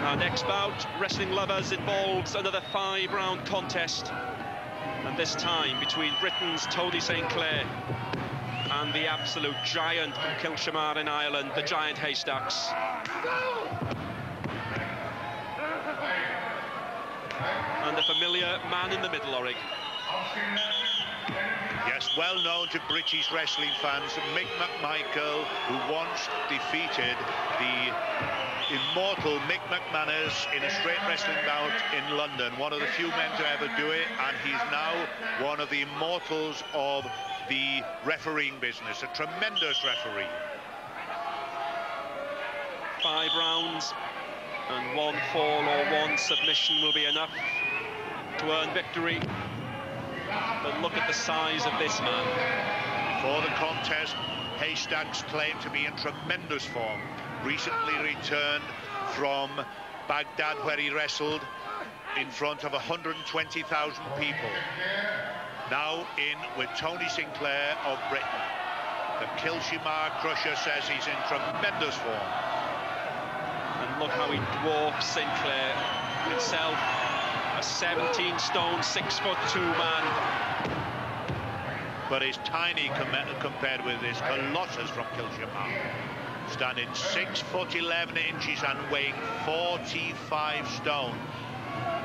Our next bout, wrestling lovers, involves another 5-round contest, and this time between Britain's Tony St. Clair and the absolute giant from Kilshamar in Ireland, the giant Haystacks. And the familiar man in the middle, Orig. Yes, well known to British wrestling fans, Mick McMichael, who once defeated the immortal Mick McManus in a straight wrestling bout in London. One of the few men to ever do it, and he's now one of the immortals of the refereeing business, a tremendous referee. 5 rounds, and 1 fall or 1 submission will be enough to earn victory. But look at the size of this man. For the contest, Haystacks claimed to be in tremendous form. Recently returned from Baghdad, where he wrestled in front of 120,000 people. Now in with Tony St. Clair of Britain. The Kilshamar Crusher says he's in tremendous form. And look how he dwarfs St. Clair himself. A 17-stone, 6'2" man. But he's tiny compared with this colossus from Kilshamar. Standing 6'11" and weighing 45 stone.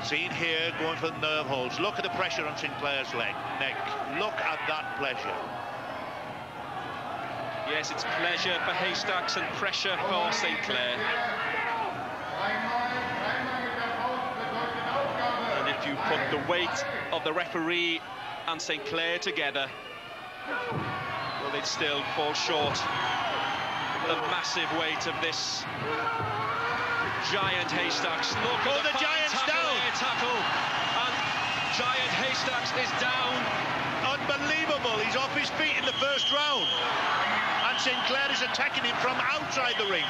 Seen here going for the nerve holes. Look at the pressure on Sinclair's neck. Look at that pleasure. Yes, it's pleasure for Haystacks and pressure for St. Clair. And if you put the weight of the referee and St. Clair together, well, they'd still fall short. The massive weight of this giant Haystacks. Look at the giant's down. Tackle, and giant Haystacks is down. Unbelievable. He's off his feet in the first round, and St. Clair is attacking him from outside the ring.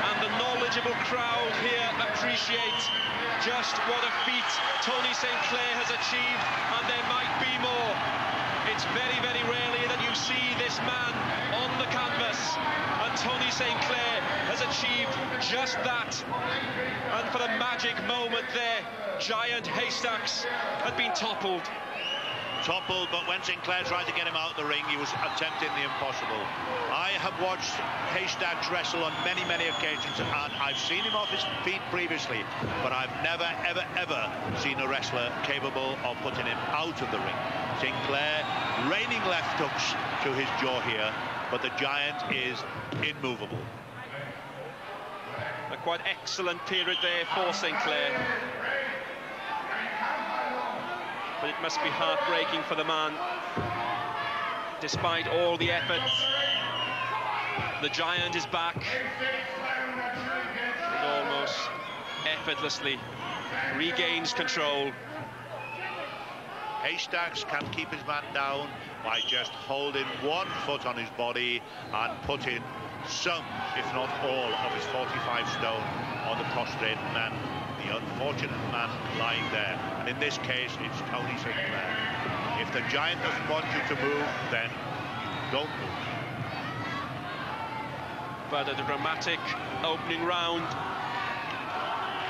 And the knowledgeable crowd here appreciate just what a feat Tony St. Clair has achieved, and there might be more. It's very, very rarely that you see this man on the canvas, and Tony St. Clair has achieved just that. And for the magic moment there, giant Haystacks had been toppled. But when St. Clair tried to get him out of the ring, he was attempting the impossible. I have watched Haystacks wrestle on many, many occasions, and I've seen him off his feet previously, but I've never, ever, ever seen a wrestler capable of putting him out of the ring. St. Clair raining left hooks to his jaw here, but the giant is immovable. A quite excellent period there for St. Clair. But it must be heartbreaking for the man. Despite all the effort, the giant is back. And almost effortlessly regains control. Haystacks can keep his man down by just holding 1 foot on his body and putting some, if not all, of his 45 stone on the prostrate man, the unfortunate man lying there. And in this case, it's Tony St. Clair. If the giant doesn't want you to move, then you don't move. But a dramatic opening round,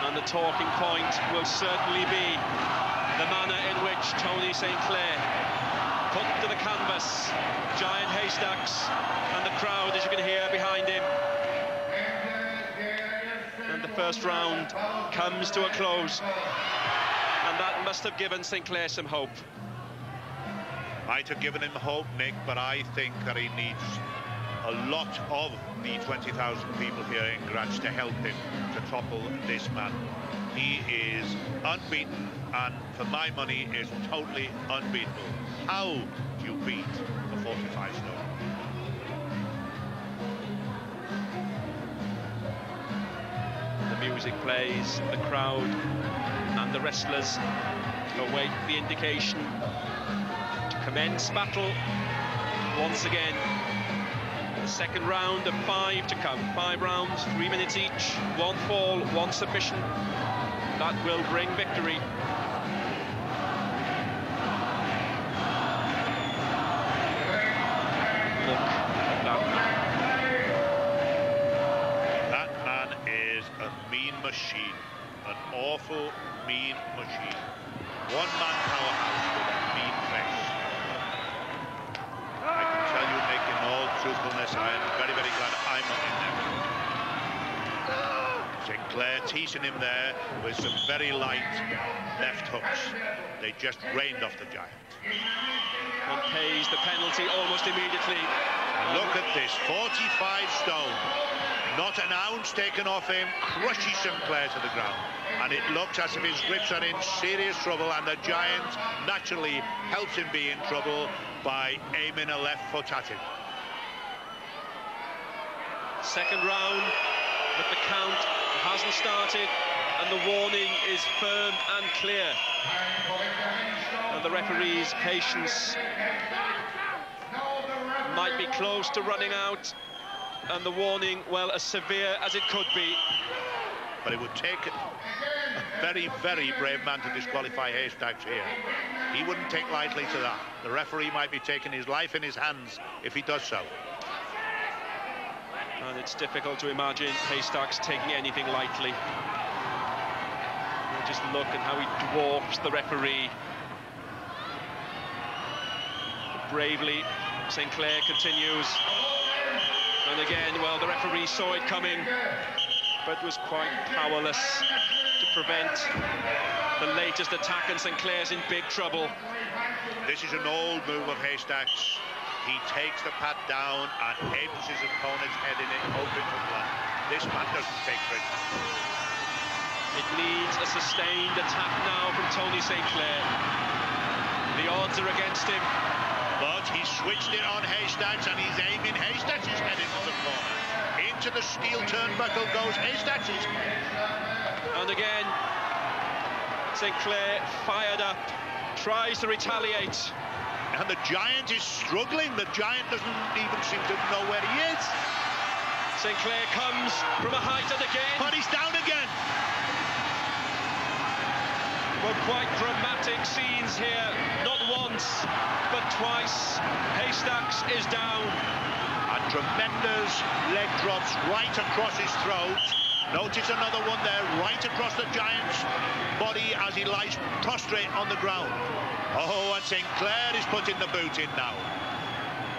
and the talking point will certainly be the manner in which Tony St. Clair put to the canvas giant Haystacks, and the crowd, as you can hear behind him. And the first round comes to a close, and that must have given St. Clair some hope. Might have given him hope, Nick, but I think that he needs a lot of the 20,000 people here in Graz to help him to topple this man. He is unbeaten, and for my money is totally unbeatable. How do you beat a 45 stone? The music plays, the crowd and the wrestlers await the indication to commence battle once again. The second round of 5 to come. 5 rounds, 3 minutes each, 1 fall, 1 submission. That will bring victory. Look at that awful, mean machine. One-man powerhouse with a mean face. I can tell you, Nick, in all truthfulness, I am very, very glad I'm not in there. St. Clair teasing him there with some very light left hooks. They just rained off the Giant. And pays the penalty almost immediately. Look at this, 45 stone. Not an ounce taken off him, crushes St. Clair to the ground. And it looks as if his ribs are in serious trouble, and the Giant naturally helps him be in trouble by aiming a left foot at him. Second round, but the count hasn't started, and the warning is firm and clear. And the referee's patience might be close to running out, and the warning, well, as severe as it could be. But it would take a very, very brave man to disqualify Haystacks here. He wouldn't take lightly to that. The referee might be taking his life in his hands if he does so. And it's difficult to imagine Haystacks taking anything lightly. You just look at how he dwarfs the referee. Bravely, St. Clair continues. And again, well, the referee saw it coming, but was quite powerless to prevent the latest attack, and St. Clair's in big trouble. This is an old move of Haystacks. He takes the pad down and aims his opponent's head in it, hoping for blood. This man doesn't take risks. It needs a sustained attack now from Tony St. Clair. The odds are against him. But he switched it on Haystacks, and he's aiming Haystacks' head into the corner. Into the steel turnbuckle goes Haystacks' head. And again, St. Clair fired up, tries to retaliate. And the Giant is struggling. The Giant doesn't even seem to know where he is. St. Clair comes from a height, and again. But he's down again. Well, quite dramatic scenes here. Not once, but twice. Haystacks is down. And tremendous leg drops right across his throat. Notice another one there, right across the Giant's body as he lies prostrate on the ground. Oh, and St. Clair is putting the boot in now.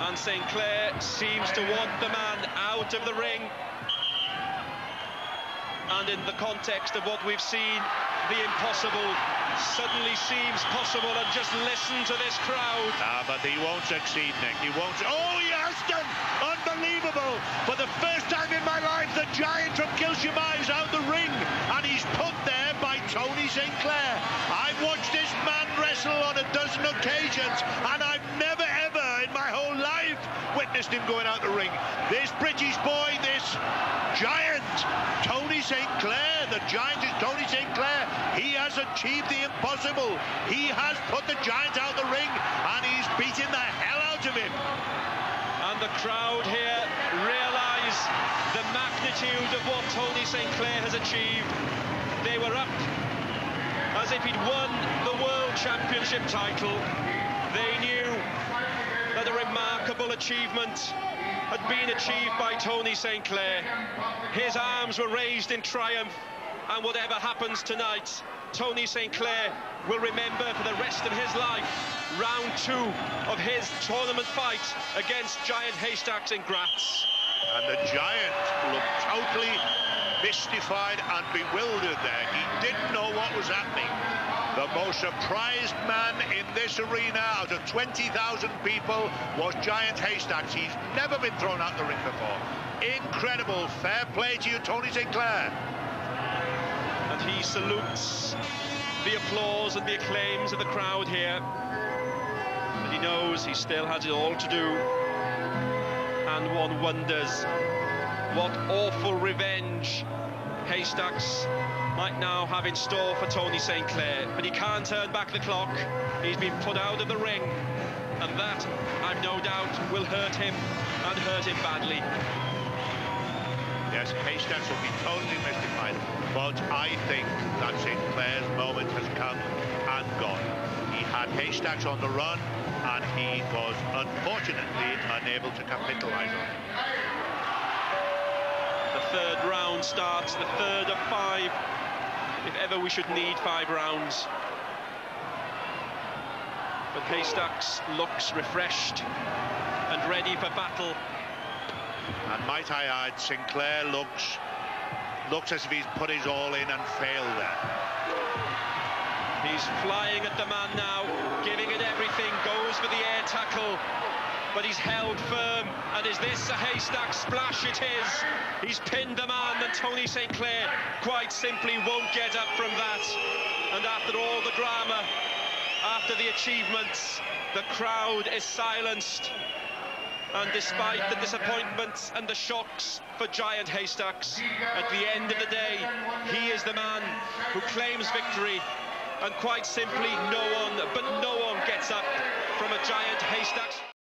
And St. Clair seems to want the man out of the ring. And in the context of what we've seen, the impossible suddenly seems possible. And just listen to this crowd. Ah, but he won't succeed, Nick. He won't. Oh, he has done! Unbelievable! For the first time in my life, the Giant from Kilshima is out the ring, and he's put there by Tony St. Clair. I've watched this man wrestle on a dozen occasions, and I've never ever in my whole life witnessed him going out the ring. This British boy, this Giant, Tony St. Clair, the Giant is Tony St. Clair. He has achieved the impossible. He has put the Giant out the ring, and he's beaten the hell out of him. And the crowd here realise the magnitude of what Tony St. Clair has achieved. They were up as if he'd won the World Championship title. They knew that a remarkable achievement had been achieved by Tony St. Clair. His arms were raised in triumph, and whatever happens tonight, Tony St. Clair will remember for the rest of his life round 2 of his tournament fight against Giant Haystacks in Graz. And the Giant looked totally mystified and bewildered there. He didn't know what was happening. The most surprised man in this arena out of 20,000 people was Giant Haystacks. He's never been thrown out the ring before. Incredible. Fair play to you, Tony St. Clair. And he salutes the applause and the acclaims of the crowd here. But he knows he still has it all to do. And one wonders what awful revenge Haystacks might now have in store for Tony St. Clair. But he can't turn back the clock. He's been put out of the ring, and that, I've no doubt, will hurt him, and hurt him badly. Yes, Haystacks will be totally mystified, but I think that St. Clair's moment has come and gone. He had Haystacks on the run, and he was unfortunately unable to capitalize on it. The third round starts, the third of 5. if ever we should need 5 rounds. But Haystacks looks refreshed and ready for battle. And might I add, Sinclair looks as if he's put his all in and failed there. He's flying at the man now, giving it everything, goes for the air tackle, but he's held firm. And is this a Haystack splash? It is. He's pinned the man, and Tony St. Clair quite simply won't get up from that. And after all the drama, after the achievements, the crowd is silenced. And despite the disappointments and the shocks for Giant Haystacks, at the end of the day, he is the man who claims victory. And quite simply, no one gets up from a Giant Haystacks.